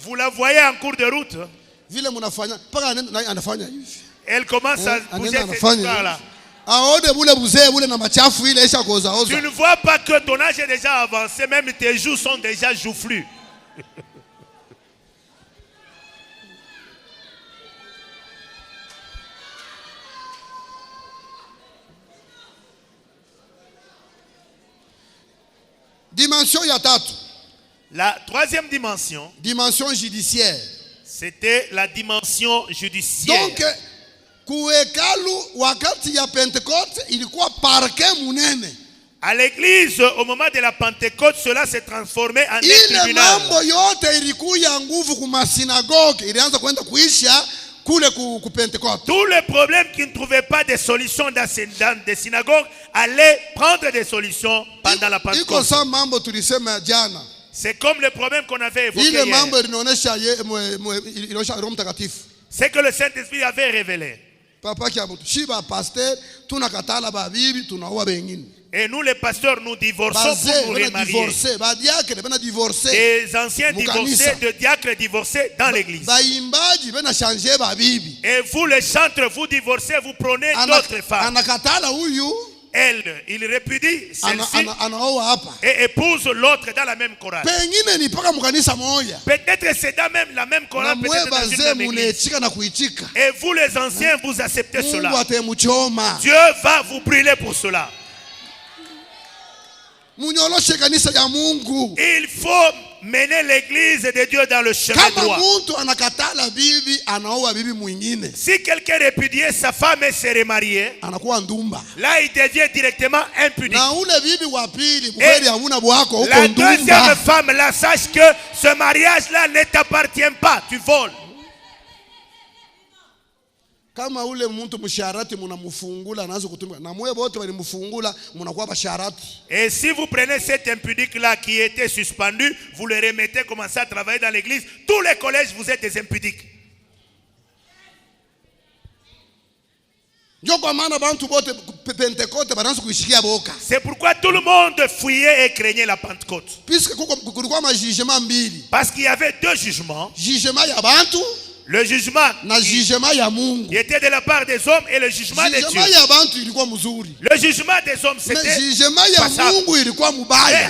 Vous la voyez en cours de route. Elle commence à bouger cette histoire-là. Tu ne vois pas que ton âge est déjà avancé, même tes joues sont déjà joufflus. Dimension ya tatu. La troisième dimension. Dimension judiciaire. C'était la dimension judiciaire. Donc, kuhekalu wakati ya Pentecôte ilikuwa parquet munene. À l'église, au moment de la Pentecôte, cela s'est transformé en un tribunal. Ile mambo yote ilikuya nguvu kuma synagogue ilianza kwenda kuisha kule ku Pentecôte. Tous les problèmes qui ne trouvaient pas de solutions dans des synagogues allaient prendre des solutions pendant la Pentecôte. Iko sa mambo tulisema jana. C'est comme le problème qu'on avait évoqué hier. C'est que le Saint-Esprit avait révélé. Papa qui a shiba pasteur tunakatala babibi tunaoa bengine. Et nous les pasteurs nous divorçons pour nous remarier. Des anciens divorcés, de diacres divorcés dans l'église. Et vous les chantres, vous divorcez, vous prenez d'autres femmes. Elle, il répudie celle-ci et épouse l'autre dans la même chorale. Peut-être c'est dans même la même chorale, peut-être dans une même église. Et vous les anciens, vous acceptez cela. Dieu va vous brûler pour cela. Il faut mener l'église de Dieu dans le chemin droit. Si quelqu'un répudiait sa femme et se remariait, là il devient directement impudique. Et la deuxième femme là, sache que ce mariage là ne t'appartient pas, tu voles. Kama ule mtu msharati mnamfungula anaanza kutumika na mwe wote walimfungula mnakuwa basharati. Et si vous prenez cet impudique là qui était suspendu, vous le remettez, commencez à travailler dans l'église, tous les collèges vous êtes des impudiques. C'est pourquoi tout le monde fuyait et craignait la Pentecôte. Parce qu'il y avait deux jugements. Le jugement qui était de la part des hommes et le jugement des dieux. Le jugement des hommes c'était passable. Et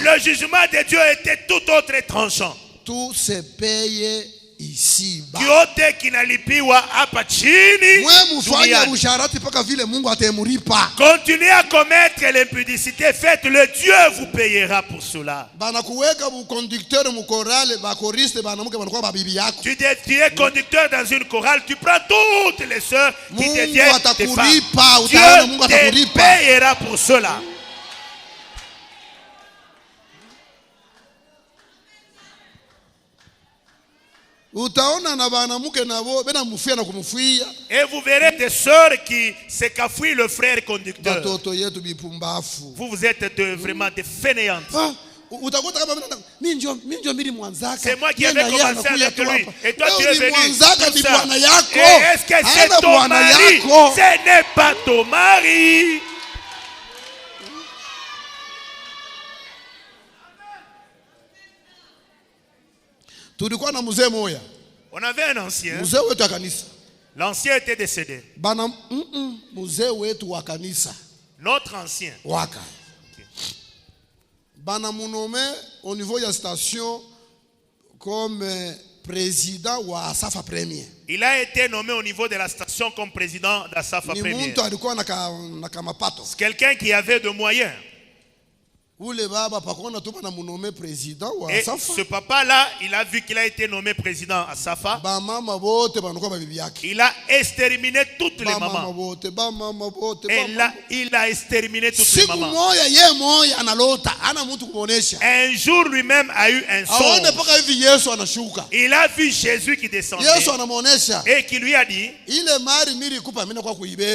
le jugement des dieux était tout autre et tranchant. Tout se paye ici. Continuez à commettre l'impudicité, faites-le, Dieu vous payera pour cela. Tu es conducteur dans une chorale, tu prends toutes les sœurs qui deviennent tes femmes. Dieu te payera pour cela. Et vous verrez des sœurs qui se cafouillent le frère conducteur. Vous êtes vraiment des fainéantes. C'est moi qui avais commencé avec lui. Et toi tu es venu. Est-ce que c'est ton mari? Ce n'est pas ton mari. On avait un ancien. L'ancien était décédé. Notre ancien. Au niveau de la station comme président ou Asafa Premier. Il a été nommé au niveau de la station comme président d'Asafa Premier. C'est quelqu'un qui avait de moyens. Et ce papa-là, il a vu qu'il a été nommé président à Safa. Il a exterminé toutes les mamans. Et là, il a exterminé toutes les mamans. Un jour, lui-même a eu un songe. Il a vu Jésus qui descendait. Et qui lui a dit,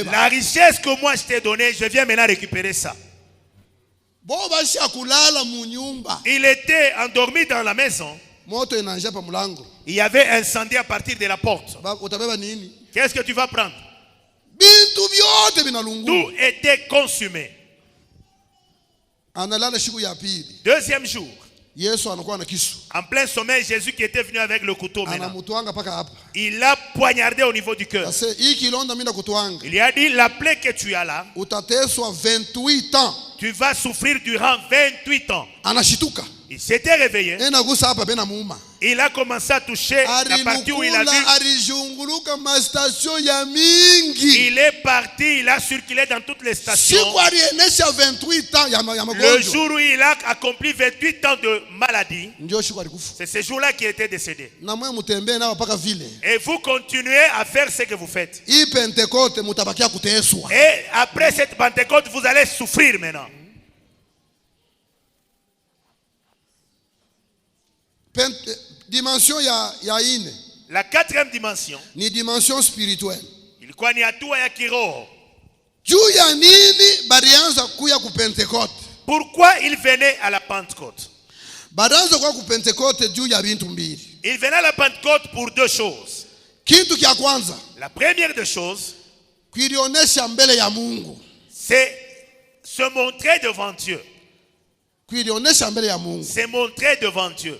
la richesse que moi je t'ai donnée, je viens maintenant récupérer ça. Il était endormi dans la maison. Il y avait incendie à partir de la porte. Qu'est-ce que tu vas prendre? Tout était consumé. Deuxième jour, En plein sommeil, Jésus qui était venu avec le couteau maintenant, il l'a poignardé au niveau du cœur. Il lui a dit, la plaie que tu as là, tu vas souffrir durant 28 ans. Il s'était réveillé. Il a commencé à toucher la partie où il a vu. Il est parti, il a circulé dans toutes les stations. Le jour où il a accompli 28 ans de maladie, c'est ce jour-là qu'il était décédé. Et vous continuez à faire ce que vous faites. Et après cette Pentecôte, vous allez souffrir maintenant. Dimension ya ine. La quatrième dimension ni dimension spirituelle. Ilikuwa ni hatua ya kiroho. Juu ya nini barianza kuya ku Pentecote? Pourquoi il venait à la Pentecôte? Barianza kuya ku Pentecote juu ya bintu mbili. Il venait à la Pentecôte pour deux choses. Kitu kia kwanza, la première des choses, kuilionesha mbele ya Mungu. C'est se montrer devant Dieu. C'est montrer devant Dieu.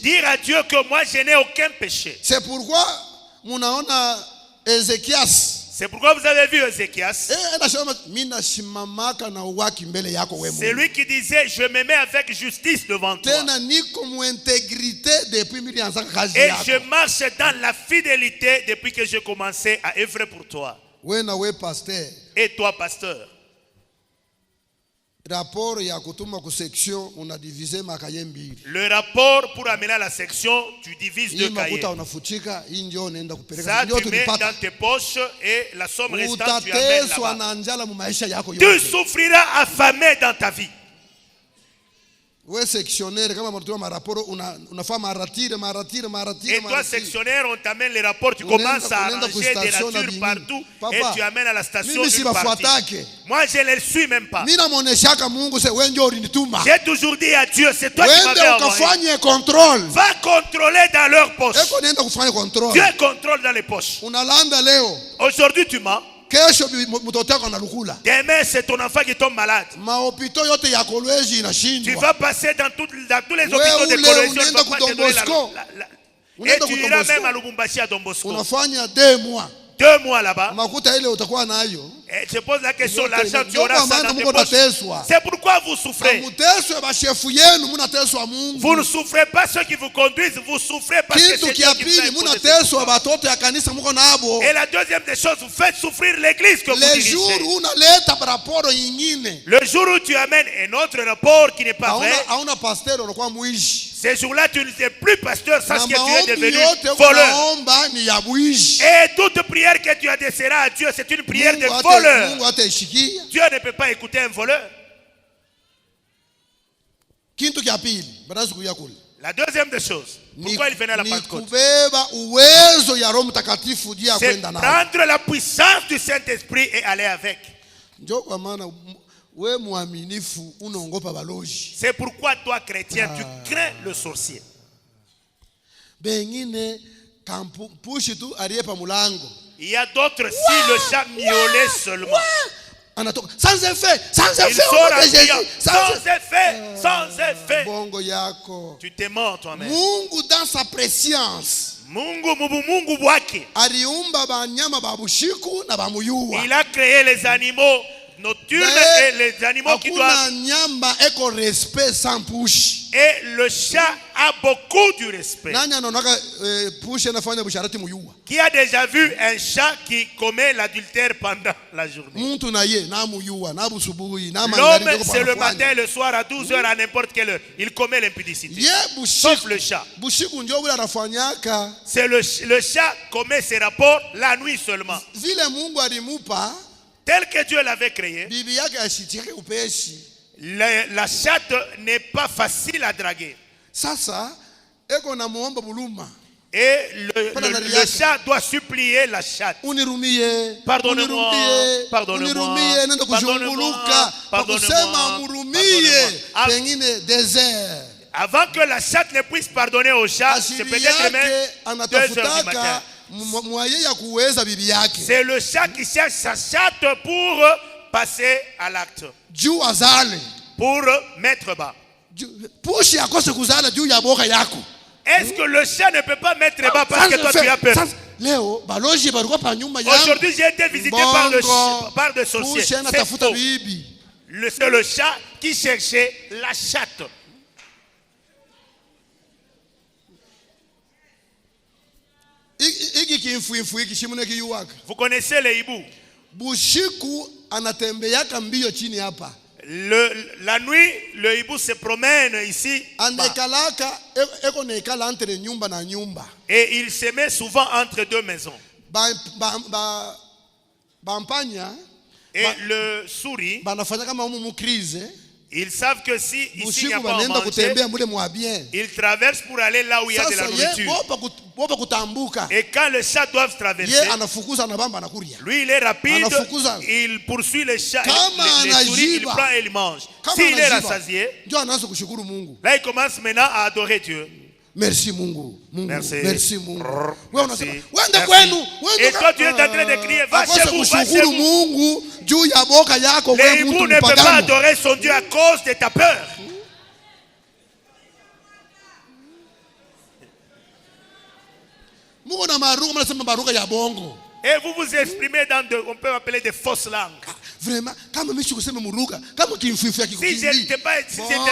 Dire à Dieu que moi je n'ai aucun péché. C'est pourquoi vous avez vu Ézéchias. C'est lui qui disait, je me mets avec justice devant toi. Et je marche dans la fidélité depuis que j'ai commencé à œuvrer pour toi. Et toi, pasteur. Le rapport pour amener à la section, tu divises deux cahiers. Ça, tu mets dans tes poches et la somme restante, tu amènes là-bas. Tu souffriras affamé dans ta vie. Et toi, sectionnaire, on t'amène les rapports, tu commences à arranger des ratures partout et tu amènes à la station une partie. Moi, je ne les suis même pas. J'ai toujours dit à Dieu, c'est toi qui m'avais envoyé. Va contrôler dans leurs poches. Dieu contrôle dans les poches. Aujourd'hui, tu mens. Demain, c'est ton enfant qui tombe malade. Tu vas passer dans tous les hôpitaux de Colombie. Et tu iras même à Lubumbashi à Don Bosco. 2 mois là-bas. Et je pose la question, l'argent tu auras ça dans tes poches. C'est pourquoi vous souffrez. Vous ne souffrez pas ceux qui vous conduisent, vous souffrez parce que c'est Dieu qui vous aide. Et la deuxième des choses, vous faites souffrir l'église que vous dirigez. Le jour où tu amènes un autre rapport qui n'est pas vrai, ces jours-là tu ne es plus pasteur, sache que tu es devenu voleur. Et toute prière que tu adresseras à Dieu, c'est une prière de voleur. Dieu ne peut pas écouter un voleur. La deuxième des choses, pourquoi il venait à la Pentecôte, c'est prendre la puissance du Saint-Esprit et aller avec. C'est pourquoi toi, chrétien, tu crains le sorcier. Il y a d'autres, si le chat miaulait seulement. Sans effet, sans effet. Tu t'es mort toi-même. Mungu dans sa préscience. Il a créé les animaux nocturnes et les animaux qui doivent. Et le chat a beaucoup du respect. Qui a déjà vu un chat qui commet l'adultère pendant la journée? L'homme, c'est le matin, le soir, à 12h, à n'importe quelle heure. Il commet l'impudicité. Sauf le chat. C'est le chat commet ses rapports la nuit seulement. Tel que Dieu l'avait créé, la chatte n'est pas facile à draguer. Et le chat doit supplier la chatte. Pardonnez-moi, pardonnez-moi, avant que la chatte ne puisse pardonner au chat, c'est peut-être même 2h du matin. C'est le chat qui cherche sa chatte pour passer à l'acte, pour mettre bas. Est-ce que le chat ne peut pas mettre bas parce que toi tu as peur? Aujourd'hui j'ai été visité par des sorciers. C'est faux. C'est le chat qui cherchait la chatte. Vous connaissez les hiboux? La nuit, le hibou se promène ici. Et il se met souvent entre deux maisons. Et le souris, ils savent que si ici il n'y a pas à manger, ils traversent pour aller là où il y a de la nourriture. Et quand les chats doivent traverser, lui il est rapide, il poursuit les chats, les souris, il prend et il mange. S'il est rassasié, là il commence maintenant à adorer Dieu. Merci Mungu. Merci. Merci Mungu. Merci. Et toi tu es en train de crier, va chez vous, va chez vous. Les hiboux ne peuvent pas adorer son Dieu à cause de ta peur. Et vous vous exprimez dans on peut appeler des fausses langues. Vraiment, si je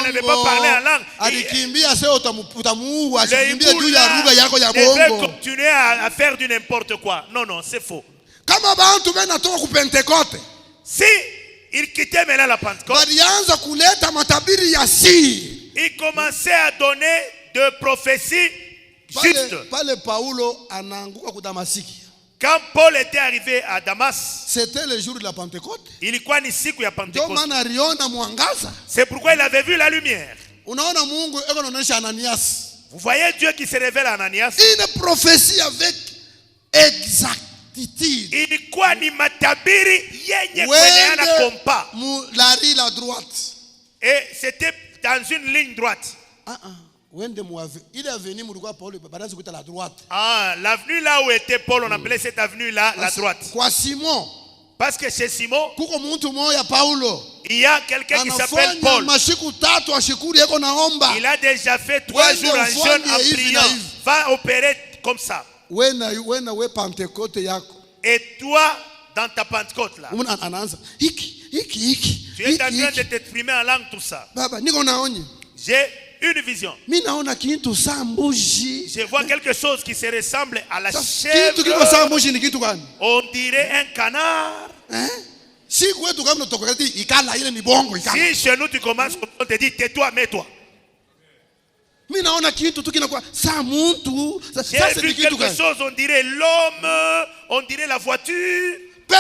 n'avais pas parlé en langue, il devait continuer à faire du n'importe quoi. Non, non, c'est faux. Si il quittait maintenant la Pentecôte, il commençait à donner de prophéties justes. Quand Paul était arrivé à Damas, c'était le jour de la Pentecôte. Il y a ni siku ya Pentecôte. C'est pourquoi il avait vu la lumière. Vous voyez Dieu qui se révèle à Ananias. Une prophétie avec exactitude. Il quoi ni matabiri yenye kweneana kompa. La droite. Et c'était dans une ligne droite. Il est venu la droite. L'avenue là où était Paul, on appelait cette avenue là la droite. Quoi Simon? Parce que chez Simon, il y a quelqu'un qui s'appelle Paul. Il a déjà fait 3 jours en jeûne en priant. Va opérer comme ça. Et toi, dans ta Pentecôte là, tu es en train de t'exprimer en langue tout ça. J'ai une vision. Je vois quelque chose qui se ressemble à la chèvre. On dirait un canard. Si chez nous tu commences, on te dit tais-toi, mets-toi. J'ai vu quelque chose, on dirait l'homme, on dirait la voiture. La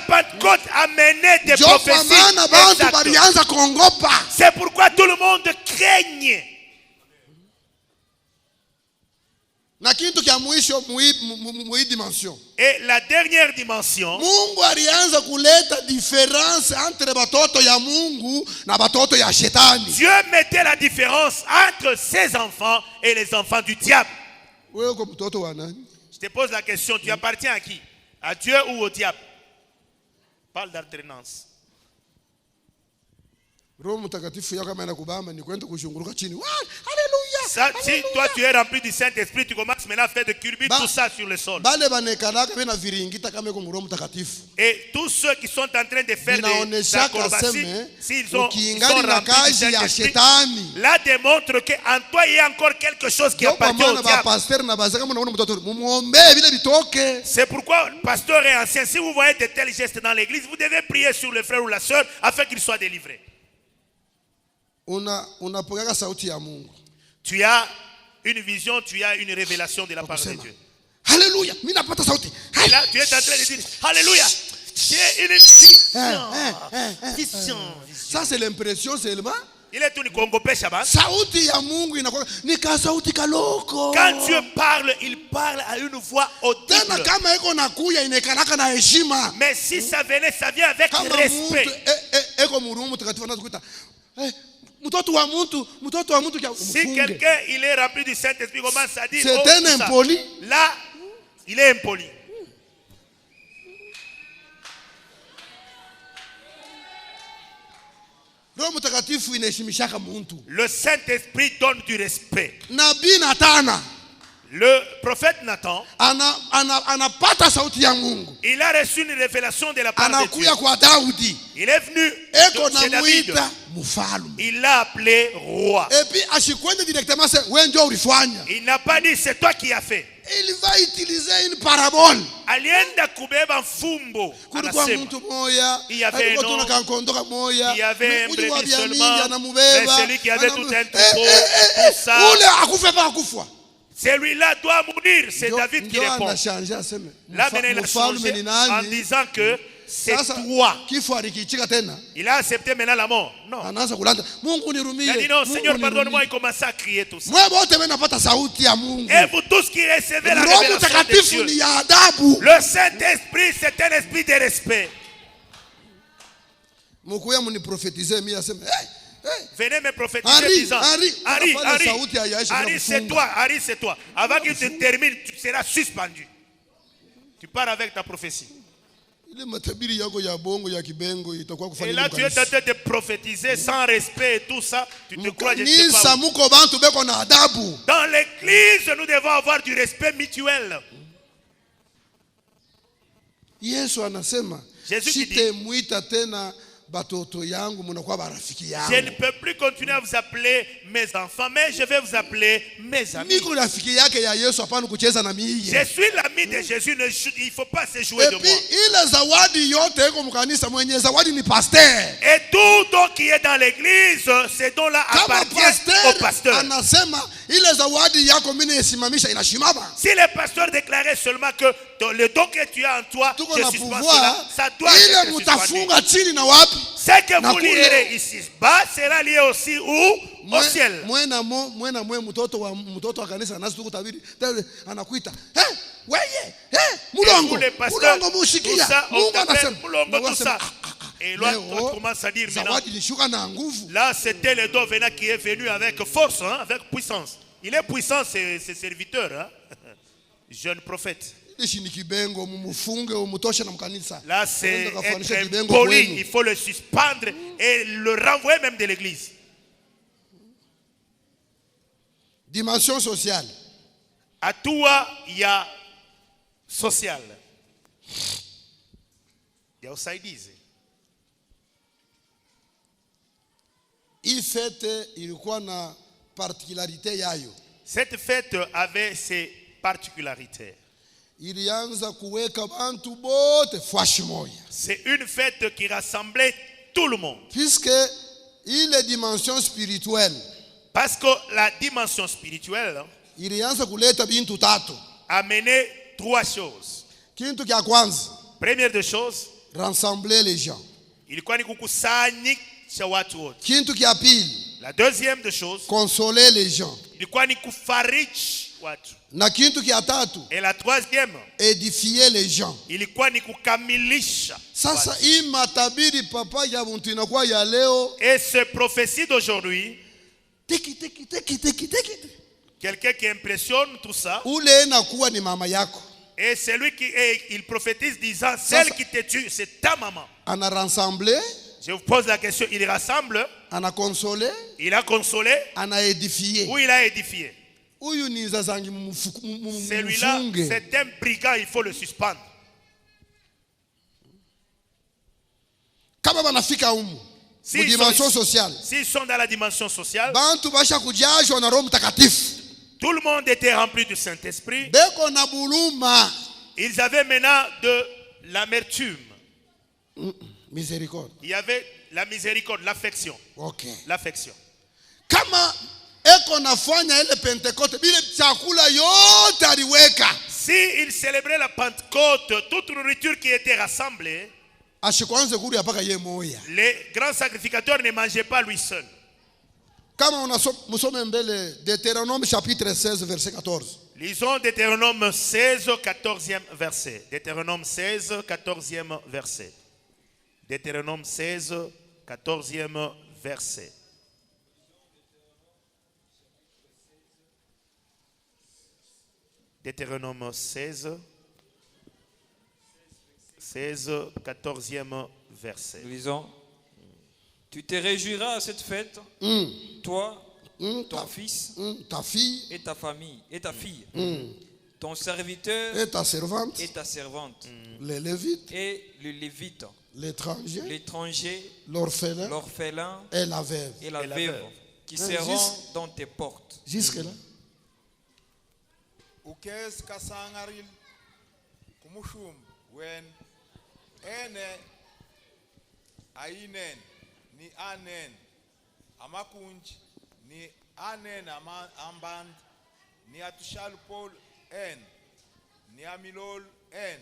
Pentecôte a mené des prophéties exactes. C'est pourquoi tout le monde craigne. Et la dernière dimension, Dieu mettait la différence entre ses enfants et les enfants du diable. Je te pose la question, tu appartiens à qui? À Dieu ou au diable? Parle d'alternance. Ça, si toi tu es rempli du Saint-Esprit, tu commences maintenant à faire de culbutes, tout ça sur le sol. Et tous ceux qui sont en train de faire des acrobaties, s'ils sont remplis du Saint-Esprit, là démontre qu'en toi il y a encore quelque chose qui appartient au diable. C'est pourquoi, pasteur et ancien, si vous voyez de tels gestes dans l'église, vous devez prier sur le frère ou la soeur afin qu'il soit délivré. Tu as une vision, tu as une révélation de la parole de Dieu. Alléluia. Et là, tu es en train de dire Alléluia. J'ai une vision. Ça, c'est l'impression seulement. Il est tout Congo Shabbat. Quand Dieu parle, il parle à une voix audible. Mais si ça venait, ça vient avec respect. Si quelqu'un il est rempli du Saint-Esprit, commence à dire c'est un impoli. Là, il est impoli. Le Saint-Esprit donne du respect. Nabii Natana, le prophète Nathan, il a reçu une révélation de la part de Dieu. Il est venu chez David. Il l'a appelé roi. Il n'a pas dit c'est toi qui as fait. Il va utiliser une parabole. Il y avait un homme, il y avait un brebis seulement, mais celui qui avait tout un troupeau, tout ça. Celui-là doit mourir. C'est David qui répond. Là maintenant il a changé en disant que c'est toi. Il a accepté maintenant la mort. Non. Il a dit non, Seigneur, pardonne-moi. Il commence à crier tout ça. Et vous tous qui recevez la révélation de Dieu, le Saint-Esprit, c'est un esprit de respect. Venez me prophétiser disant Henri, c'est toi, Henri, c'est toi. Avant qu'il se termine, tu seras suspendu. Tu pars avec ta prophétie. Et là, tu es en train de prophétiser sans respect et tout ça. Tu te crois, je sais pas. Dans l'église, nous devons avoir du respect mutuel. Jésus qui dit, je ne peux plus continuer à vous appeler mes enfants, mais je vais vous appeler mes amis. Je suis l'ami de Jésus, il ne faut pas se jouer de moi. Et tout don qui est dans l'église, ces dons-là appartiennent au pasteur. Si le pasteur déclarait seulement que le don que tu as en toi, je suspends cela, ça doit être suspendu. Ce que vous lirez ici bas sera lié aussi où? Au ciel. Les pasteurs, tout ça, on t'appelle Moulongo, tout ça. Et là, on commence à dire maintenant, là c'était le don venant qui est venu avec force, hein, avec puissance. Il est puissant, ce serviteur, hein? Jeune prophète. Là, c'est être impoli. Il faut le suspendre et le renvoyer même de l'église. Dimension sociale. À toi, il y a social. Il y a aussi. Cette fête avait ses particularités. C'est une fête qui rassemblait tout le monde. Puisque il est dimension spirituelle. Parce que la dimension spirituelle a mené trois choses. Première des choses, rassembler les gens. La deuxième des choses, consoler les gens. Et la troisième, édifier les gens. Et ce prophétie d'aujourd'hui, quelqu'un qui impressionne tout ça, et celui qui il prophétise disant celle qui te tue, c'est ta maman. Je vous pose la question, il rassemble, il a consolé, ou il a édifié. Celui-là, c'est un brigand, il faut le suspendre. S'ils sont dans la dimension sociale, tout le monde était rempli du Saint-Esprit. Ils avaient maintenant de l'amertume. Miséricorde. Il y avait la miséricorde, l'affection. Okay. L'affection. Si ils célébraient la Pentecôte, toute nourriture qui était rassemblée, les grands sacrificateurs ne mangeaient pas lui seul. Deutéronome chapitre 16, verset 14. Lisons Deutéronome 16, 14e verset. Deutéronome 16, 14e verset. Deutéronome 16, 14e verset. Deutéronome 16, 14e verset. Lisons. Tu te réjouiras à cette fête, toi, ton fils, ta fille et ta famille, et ta fille, ton serviteur et ta servante, les Lévites, et le Lévite, l'étranger, l'orphelin et la veuve, qui seront dans tes portes. Jusque là. Ukes kasangaril kumushum wen ene ainen ni anen amakunj ni anen amband ni atushal pol en ni amilol en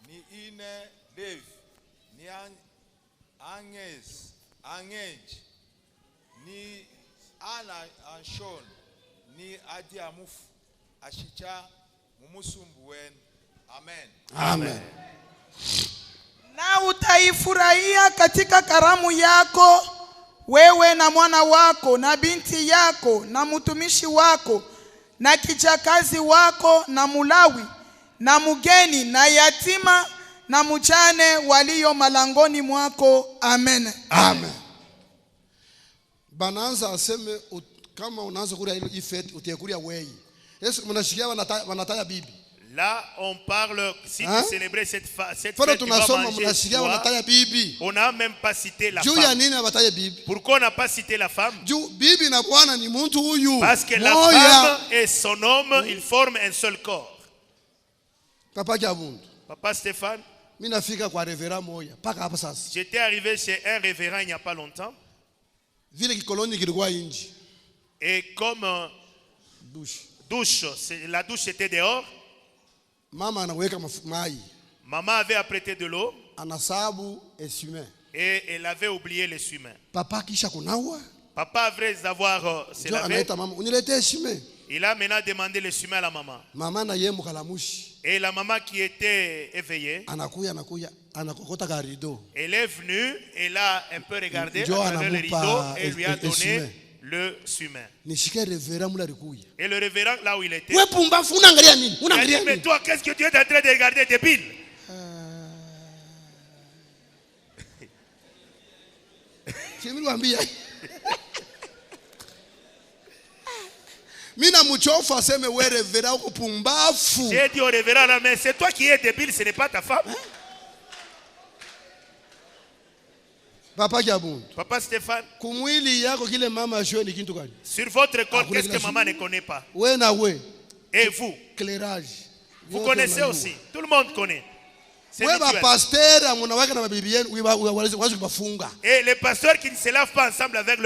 ni ine dev ni angej ni ana anshon ni adiamuf ashicha mumusumbu wenu. Amen. Amen. Na utaifurahia katika karamu yako, wewe na mwana wako na binti yako na mtumishi wako na kijakazi wako na mulawi na mgeni na yatima na mjane walio malangoni mwako. Amen. Amen. Bananza aseme kama unaanza kuria ile ifete utekuria wewe. Yesu mnashikia wanataya bibi. Là, on parle, si tu célébrais cette fête, tu vas manger. On n'a même pas cité la femme. Pourquoi on n'a pas cité la femme? Parce que la femme et son homme, ils forment un seul corps. Papa Stéphane, j'étais arrivé chez un révérend il n'y a pas longtemps. Et comme la douche était dehors, maman avait apprêté de l'eau et elle avait oublié l'essuie-main. Papa avait avoir se laver. Il a maintenant demandé l'essuie-main à la maman. Et la maman qui était éveillée, elle est venue, elle a un peu regardé à travers le rideau et lui a donné le sumain. Et le révérend là où il était, il a dit, mais toi qu'est-ce que tu es en train de regarder, débile? J'ai dit au révérend là, mais c'est toi qui es débile, ce n'est pas ta femme. Papa Stéphane, sur votre corps, qu'est-ce que maman ne connaît pas? Et vous? Vous connaissez aussi. Tout le monde connaît. Et les pasteurs qui ne se lavent pas ensemble avec leur